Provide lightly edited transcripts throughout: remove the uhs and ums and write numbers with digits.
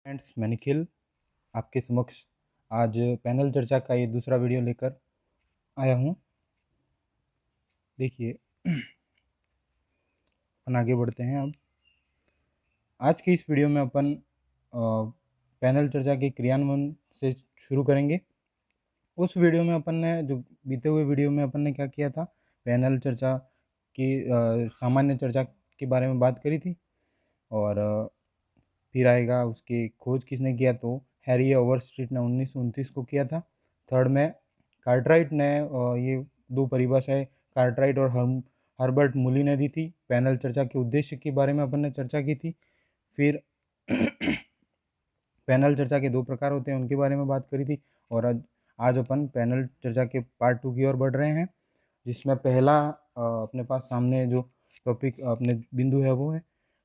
Friends, मैं निखिल आपके समक्ष आज पैनल चर्चा का ये दूसरा वीडियो लेकर आया हूँ। देखिए, अपन आगे बढ़ते हैं। अब आज की इस वीडियो में अपन पैनल चर्चा के क्रियान्वयन से शुरू करेंगे। उस वीडियो में अपन ने जो बीते हुए वीडियो में अपन ने क्या किया था, पैनल चर्चा की सामान्य चर्चा के बारे में बात करी थी। और फिर आएगा उसकी खोज किसने किया, तो हैरी ओवरस्ट्रीट ने 1929 को किया था। थर्ड में कार्टराइट ने ये दो परिभाषाएं कार्टराइट और हर्बर्ट मूली ने दी थी। पैनल चर्चा के उद्देश्य के बारे में अपन ने चर्चा की थी। फिर पैनल चर्चा के दो प्रकार होते हैं, उनके बारे में बात करी थी। और आज अपन पैनल चर्चा के पार्ट 2 की ओर बढ़ रहे हैं, जिसमें पहला अपने पास सामने जो टॉपिक अपने बिंदु है वो है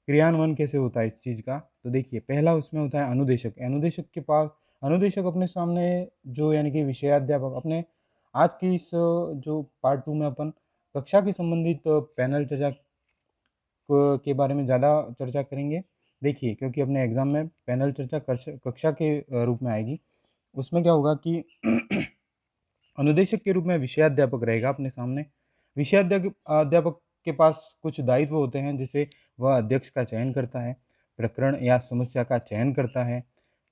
क्रियान्वयन कैसे होता है इस चीज़ का। तो देखिए, पहला उसमें होता है अनुदेशक। अनुदेशक के पास अनुदेशक अपने सामने जो यानी कि विषयाध्यापक अपने आज की इस जो पार्ट 2 में अपन कक्षा के संबंधित पैनल चर्चा के बारे में ज़्यादा चर्चा करेंगे। देखिए, क्योंकि अपने एग्जाम में पैनल चर्चा कक्षा के रूप में आएगी। उसमें क्या होगा कि अनुदेशक के रूप में विषयाध्यापक रहेगा अपने सामने। अध्यापक के पास कुछ दायित्व होते हैं, जैसे वह अध्यक्ष का चयन करता है, प्रकरण या समस्या का चयन करता है।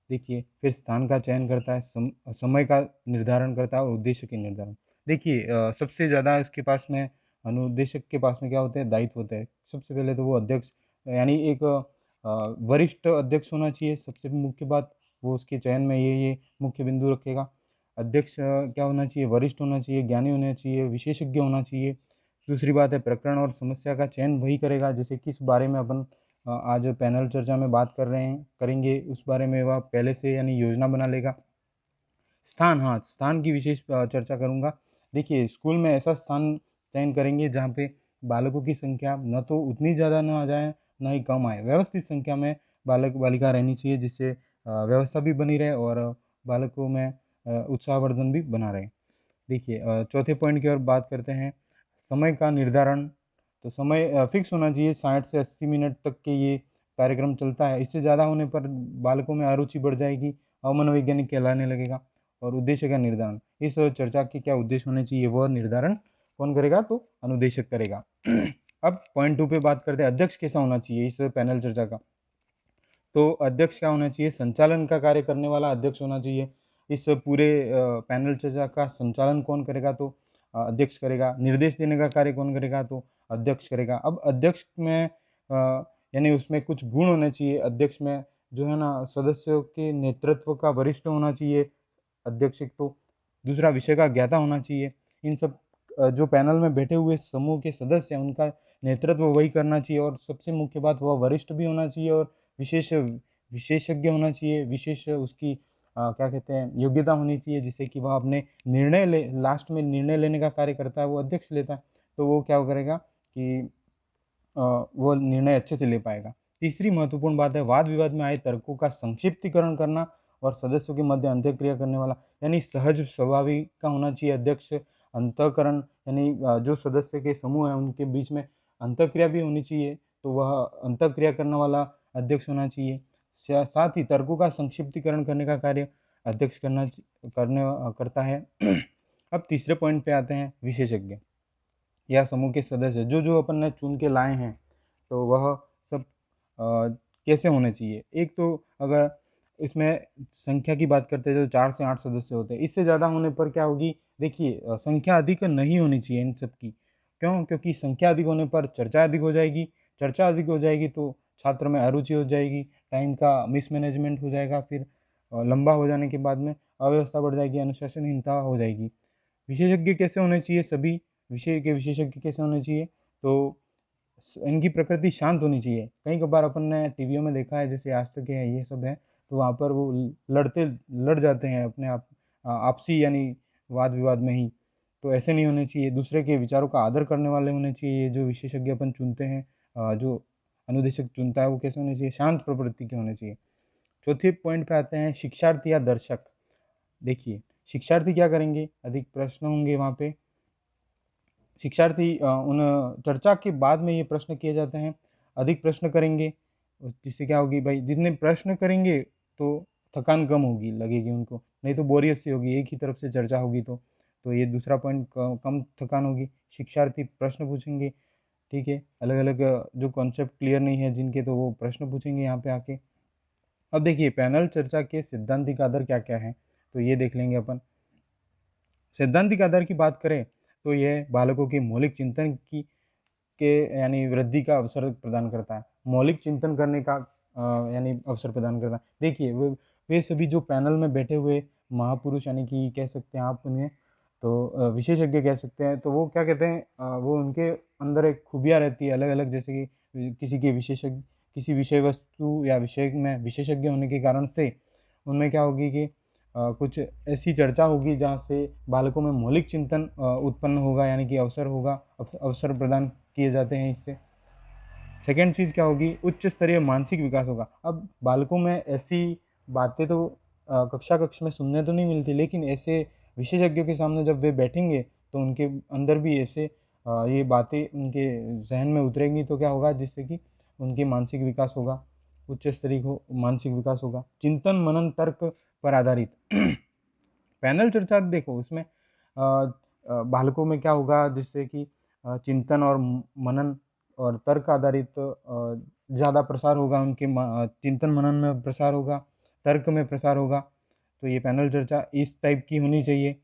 देखिए, फिर स्थान का चयन करता है, समय का निर्धारण करता है और उद्देश्य के निर्धारण। देखिए, सबसे ज़्यादा इसके पास में अनुदेशक के पास में क्या होते हैं, दायित्व होते हैं। सबसे पहले तो वो अध्यक्ष यानी एक वरिष्ठ अध्यक्ष होना चाहिए। सबसे मुख्य बात, वो उसके चयन में ये मुख्य बिंदु रखेगा। अध्यक्ष क्या होना चाहिए, वरिष्ठ होना चाहिए, ज्ञानी होना चाहिए, विशेषज्ञ होना चाहिए। दूसरी बात है, प्रकरण और समस्या का चयन वही करेगा, जैसे किस बारे में अपन आज पैनल चर्चा में बात कर रहे हैं करेंगे, उस बारे में वह पहले से यानी योजना बना लेगा। स्थान, हाँ, स्थान की विशेष चर्चा करूँगा। देखिए, स्कूल में ऐसा स्थान चयन करेंगे जहाँ पे बालकों की संख्या न तो उतनी ज़्यादा ना आ जाए, ना ही कम आए। व्यवस्थित संख्या में बालक बालिका रहनी चाहिए, जिससे व्यवस्था भी बनी रहे और बालकों में उत्साहवर्धन भी बना रहे। देखिए, चौथे पॉइंट की ओर बात करते हैं, समय का निर्धारण। तो समय फिक्स होना चाहिए, 60 से 80 मिनट तक के ये कार्यक्रम चलता है। इससे ज़्यादा होने पर बालकों में अरुचि बढ़ जाएगी, अमनोवैज्ञानिक कहलाने लगेगा। और उद्देश्य का निर्धारण, इस चर्चा के क्या उद्देश्य होने चाहिए वह निर्धारण कौन करेगा, तो अनुदेशक करेगा। अब पॉइंट 2 पे बात करते हैं, अध्यक्ष कैसा होना चाहिए इस पैनल चर्चा का। तो अध्यक्ष क्या होना चाहिए, संचालन का कार्य करने वाला अध्यक्ष होना चाहिए। इस पूरे पैनल चर्चा का संचालन कौन करेगा, तो अध्यक्ष करेगा। निर्देश देने का कार्य कौन करेगा, तो अध्यक्ष करेगा। अब अध्यक्ष में यानी उसमें कुछ गुण होने चाहिए अध्यक्ष में, जो है ना, सदस्यों के नेतृत्व का वरिष्ठ होना चाहिए अध्यक्ष एक तो। दूसरा, विषय का ज्ञाता होना चाहिए। इन सब जो पैनल में बैठे हुए समूह के सदस्य हैं उनका नेतृत्व वही करना चाहिए। और सबसे मुख्य बात, वह वरिष्ठ भी होना चाहिए और विशेषज्ञ होना चाहिए। विशेष उसकी क्या कहते हैं, योग्यता होनी चाहिए, जिससे कि वह अपने लास्ट में निर्णय लेने का कार्य करता है, वो अध्यक्ष लेता है। तो वो क्या करेगा कि वो निर्णय अच्छे से ले पाएगा। तीसरी महत्वपूर्ण बात है, वाद विवाद में आए तर्कों का संक्षिप्तीकरण करना और सदस्यों के मध्य अंतःक्रिया करने वाला, यानी सहज स्वभावी का होना चाहिए अध्यक्ष। अंतःकरण यानी जो सदस्य के समूह हैं उनके बीच में अंतःक्रिया भी होनी चाहिए, तो वह अंतःक्रिया करने वाला अध्यक्ष होना चाहिए। साथ ही तर्कों का संक्षिप्तीकरण करने का कार्य अध्यक्ष करता है। अब तीसरे पॉइंट पे आते हैं, विशेषज्ञ या समूह के सदस्य जो जो अपन ने चुन के लाए हैं, तो वह सब कैसे होने चाहिए। एक तो अगर इसमें संख्या की बात करते हैं तो 4 से 8 सदस्य होते हैं। इससे ज़्यादा होने पर क्या होगी, देखिए, संख्या अधिक नहीं होनी चाहिए इन सब की। क्यों? क्योंकि संख्या अधिक होने पर चर्चा अधिक हो जाएगी। चर्चा अधिक हो जाएगी तो छात्र में अरुचि हो जाएगी, टाइम का मिसमैनेजमेंट हो जाएगा। फिर लंबा हो जाने के बाद में अव्यवस्था बढ़ जाएगी, अनुशासनहीनता हो जाएगी। विशेषज्ञ कैसे होने चाहिए, सभी विषय के विशेषज्ञ कैसे होने चाहिए, तो इनकी प्रकृति शांत होनी चाहिए। कई कबार अपन ने टीवियों में देखा है, जैसे आज तक है ये सब है, तो वहाँ पर वो लड़ जाते हैं अपने आप आपसी यानी वाद विवाद में ही। तो ऐसे नहीं होने चाहिए, दूसरे के विचारों का आदर करने वाले होने चाहिए। ये जो विशेषज्ञ अपन चुनते हैं, जो अनुदेशक चुनता है, वो कैसे होने चाहिए, शांत प्रवृत्ति के होने चाहिए। चौथे पॉइंट पे आते हैं, शिक्षार्थी या दर्शक। देखिए, शिक्षार्थी क्या करेंगे, अधिक प्रश्न होंगे वहाँ पे। शिक्षार्थी उन चर्चा के बाद में ये प्रश्न किए जाते हैं, अधिक प्रश्न करेंगे, जिससे क्या होगी भाई, जितने प्रश्न करेंगे तो थकान कम होगी, लगेगी उनको, नहीं तो बोरियत सी होगी, एक ही तरफ से चर्चा होगी तो ये दूसरा पॉइंट, कम थकान होगी। शिक्षार्थी प्रश्न पूछेंगे, ठीक है, अलग अलग जो कॉन्सेप्ट क्लियर नहीं है जिनके, तो वो प्रश्न पूछेंगे यहाँ पे आके। अब देखिए पैनल चर्चा के सैद्धांतिक आधार क्या क्या है, तो ये देख लेंगे अपन। सैद्धांतिक आधार की बात करें तो यह बालकों के मौलिक चिंतन की के यानी वृद्धि का अवसर प्रदान करता है, मौलिक चिंतन करने का यानी अवसर प्रदान करता है। देखिए वे सभी जो पैनल में बैठे हुए महापुरुष, यानी कि कह सकते हैं आप उन्हें तो विशेषज्ञ कह सकते हैं, तो वो क्या कहते हैं, वो उनके अंदर एक खूबियाँ रहती है अलग अलग, जैसे कि किसी के विशेषज्ञ, किसी विषय वस्तु या विषय में विशेषज्ञ होने के कारण से उनमें क्या होगी कि कुछ ऐसी चर्चा होगी जहाँ से बालकों में मौलिक चिंतन उत्पन्न होगा, यानी कि अवसर होगा, अवसर प्रदान किए जाते हैं इससे। सेकेंड चीज़ क्या होगी, उच्च स्तरीय मानसिक विकास होगा। अब बालकों में ऐसी बातें तो कक्षा कक्ष में सुनने तो नहीं मिलती, लेकिन ऐसे विशेषज्ञों के सामने जब वे बैठेंगे तो उनके अंदर भी ऐसे ये बातें उनके जहन में उतरेंगी, तो क्या होगा, जिससे कि उनकी मानसिक विकास होगा, उच्च स्तरीय को मानसिक विकास होगा। चिंतन मनन तर्क पर आधारित पैनल चर्चा देखो उसमें बालकों में क्या होगा, जिससे कि चिंतन और मनन और तर्क आधारित ज़्यादा प्रसार होगा, उनके चिंतन मनन में प्रसार होगा, तर्क में प्रसार होगा। तो ये पैनल चर्चा इस टाइप की होनी चाहिए,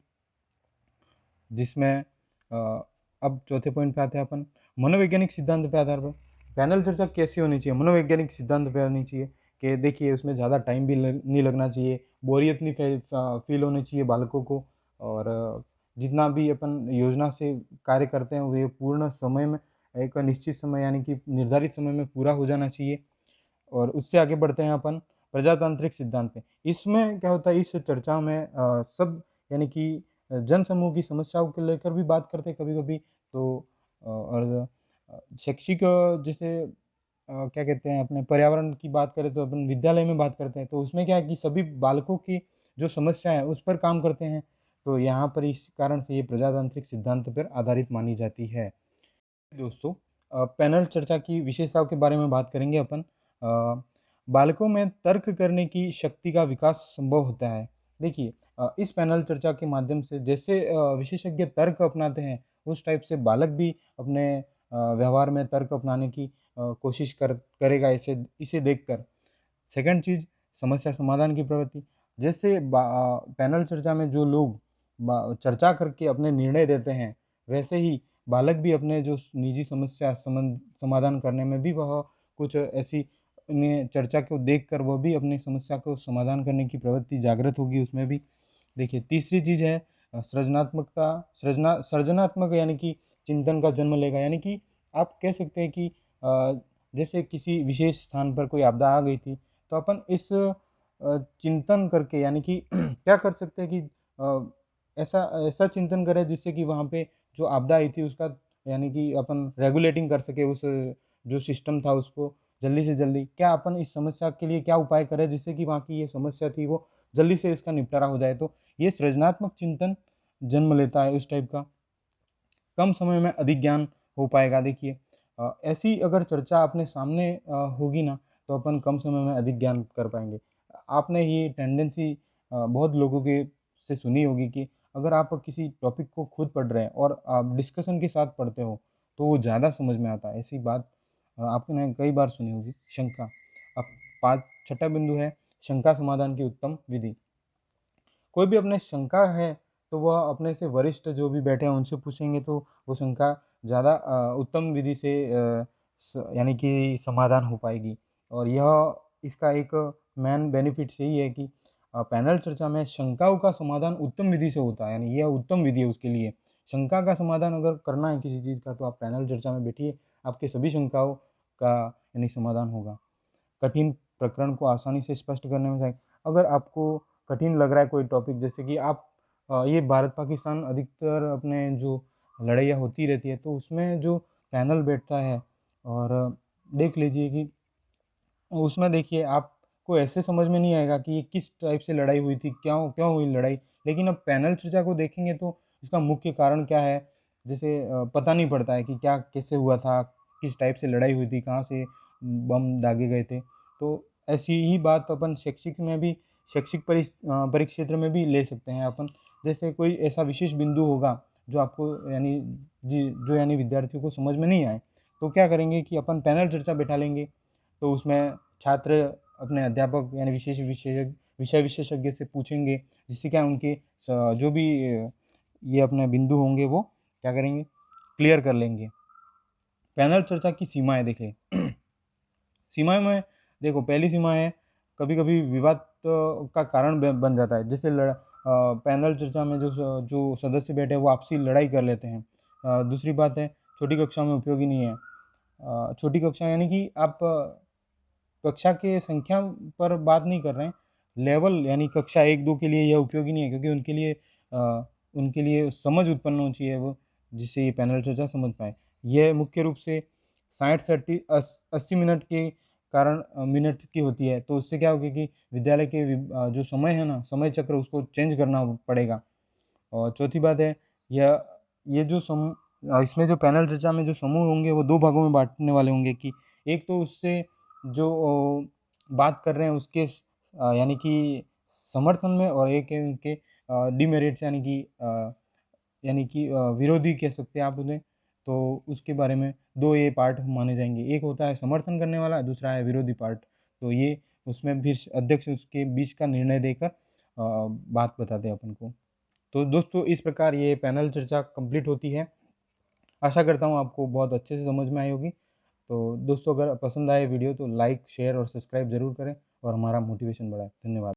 जिसमें अब चौथे पॉइंट पे आते हैं अपन, मनोवैज्ञानिक सिद्धांत पे आधार पर पैनल चर्चा कैसी होनी चाहिए, मनोवैज्ञानिक सिद्धांत पे होनी चाहिए कि देखिए उसमें ज़्यादा टाइम भी नहीं लगना चाहिए, बोरियत नहीं फील होनी चाहिए बालकों को, और जितना भी अपन योजना से कार्य करते हैं वो पूर्ण समय में, एक निश्चित समय यानी कि निर्धारित समय में पूरा हो जाना चाहिए। और उससे आगे बढ़ते हैं अपन प्रजातांत्रिक सिद्धांत पे। इसमें क्या होता है, इस चर्चा में सब यानी कि जन समूह की समस्याओं को लेकर भी बात करते हैं कभी कभी, तो और शैक्षिक जैसे क्या कहते हैं, अपने पर्यावरण की बात करें तो अपन विद्यालय में बात करते हैं, तो उसमें क्या है कि सभी बालकों की जो समस्या है उस पर काम करते हैं, तो यहाँ पर इस कारण से ये प्रजातांत्रिक सिद्धांत पर आधारित मानी जाती है। दोस्तों पैनल चर्चा की विशेषताओं के बारे में बात करेंगे अपन। बालकों में तर्क करने की शक्ति का विकास संभव होता है। देखिए इस पैनल चर्चा के माध्यम से जैसे विशेषज्ञ तर्क अपनाते हैं, उस टाइप से बालक भी अपने व्यवहार में तर्क अपनाने की कोशिश करेगा इसे इसे देखकर। सेकंड चीज़, समस्या समाधान की प्रवृत्ति। जैसे पैनल चर्चा में जो लोग चर्चा करके अपने निर्णय देते हैं, वैसे ही बालक भी अपने जो निजी समस्या समाधान करने में भी वह कुछ ऐसी चर्चा को देखकर वह भी अपनी समस्या को समाधान करने की प्रवृत्ति जागृत होगी उसमें भी। देखिए तीसरी चीज़ है सृजनात्मकता, सर्जनात्मक यानी कि चिंतन का जन्म लेगा, यानी कि आप कह सकते हैं कि जैसे किसी विशेष स्थान पर कोई आपदा आ गई थी, तो अपन इस चिंतन करके यानी कि क्या कर सकते हैं कि ऐसा ऐसा चिंतन करें जिससे कि वहाँ पे जो आपदा आई थी उसका यानी कि अपन रेगुलेटिंग कर सके उस जो सिस्टम था उसको जल्दी से जल्दी, क्या अपन इस समस्या के लिए क्या उपाय करें जिससे कि वहाँ की ये समस्या थी वो जल्दी से इसका निपटारा हो जाए। तो ये सृजनात्मक चिंतन जन्म लेता है उस टाइप का। कम समय में अधिक ज्ञान हो पाएगा। देखिए ऐसी अगर चर्चा अपने सामने होगी ना, तो अपन कम समय में अधिक ज्ञान कर पाएंगे। आपने ये टेंडेंसी बहुत लोगों के से सुनी होगी कि अगर आप किसी टॉपिक को खुद पढ़ रहे हैं और आप डिस्कशन के साथ पढ़ते हो तो वो ज़्यादा समझ में आता है। ऐसी बात आपने कई बार सुनी होगी। शंका, अब पाँच छठा बिंदु है शंका समाधान की उत्तम विधि। कोई भी अपने शंका है तो वह अपने से वरिष्ठ जो भी बैठे हैं उनसे पूछेंगे, तो वो शंका ज़्यादा उत्तम विधि से यानी कि समाधान हो पाएगी। और यह इसका एक मेन बेनिफिट्स यही है कि पैनल चर्चा में शंकाओं का समाधान उत्तम विधि से होता है, यानी यह उत्तम विधि है उसके लिए। शंका का समाधान अगर करना है किसी चीज़ का तो आप पैनल चर्चा में बैठिए, आपके सभी शंकाओं का यानी समाधान होगा। कठिन प्रकरण को आसानी से स्पष्ट करने में सहायक। अगर आपको कठिन लग रहा है कोई टॉपिक, जैसे कि आप ये भारत पाकिस्तान अधिकतर अपने जो लड़ाइयाँ होती रहती है तो उसमें जो पैनल बैठता है, और देख लीजिए कि उसमें देखिए आपको ऐसे समझ में नहीं आएगा कि ये किस टाइप से लड़ाई हुई थी, क्यों क्यों हुई लड़ाई, लेकिन अब पैनल चर्चा को देखेंगे तो इसका मुख्य कारण क्या है, जैसे पता नहीं पड़ता है कि क्या कैसे हुआ था, किस टाइप से लड़ाई हुई थी, कहाँ से बम दागे गए थे। तो ऐसी ही बात अपन शैक्षिक परिक्षेत्र में भी ले सकते हैं अपन। जैसे कोई ऐसा विशेष बिंदु होगा जो आपको यानी जो यानी विद्यार्थियों को समझ में नहीं आए, तो क्या करेंगे कि अपन पैनल चर्चा बैठा लेंगे। तो उसमें छात्र अपने अध्यापक यानी विषय विशेषज्ञ से पूछेंगे, जिससे क्या उनके जो भी ये अपने बिंदु होंगे वो क्या करेंगे, क्लियर कर लेंगे। पैनल चर्चा की सीमाएं देखें। सीमाएं में देखो, पहली सीमा है कभी कभी विवाद का कारण बन जाता है। जैसे पैनल चर्चा में जो सदस्य बैठे हैं वो आपसी लड़ाई कर लेते हैं। दूसरी बात है, छोटी कक्षा में उपयोगी नहीं है। छोटी कक्षा यानी कि आप कक्षा के संख्या पर बात नहीं कर रहे हैं, लेवल यानी कक्षा 1-2 के लिए यह उपयोगी नहीं है, क्योंकि उनके लिए समझ उत्पन्न होनी चाहिए वो, जिससे ये पैनल चर्चा समझ पाए। यह मुख्य रूप से 60 से 80 मिनट के कारण मिनट की होती है। तो उससे क्या होगा कि विद्यालय के जो समय है ना, समय चक्र उसको चेंज करना पड़ेगा। और चौथी बात है, यह ये जो इसमें जो पैनल चर्चा में जो समूह होंगे वो 2 भागों में बाँटने वाले होंगे कि एक तो उससे जो बात कर रहे हैं उसके यानी कि समर्थन में, और एक है उनके डिमेरिट्स यानी कि विरोधी कह सकते हैं आप उन्हें। तो उसके बारे में 2 ये पार्ट माने जाएँगे। एक होता है समर्थन करने वाला, दूसरा है विरोधी पार्ट। तो ये उसमें फिर अध्यक्ष उसके बीच का निर्णय देकर बात बताते हैं अपन को। तो दोस्तों इस प्रकार ये पैनल चर्चा कंप्लीट होती है। आशा करता हूँ आपको बहुत अच्छे से समझ में आई होगी। तो दोस्तों अगर पसंद आए वीडियो तो लाइक, शेयर और सब्सक्राइब ज़रूर करें और हमारा मोटिवेशन बढ़ाएँ। धन्यवाद।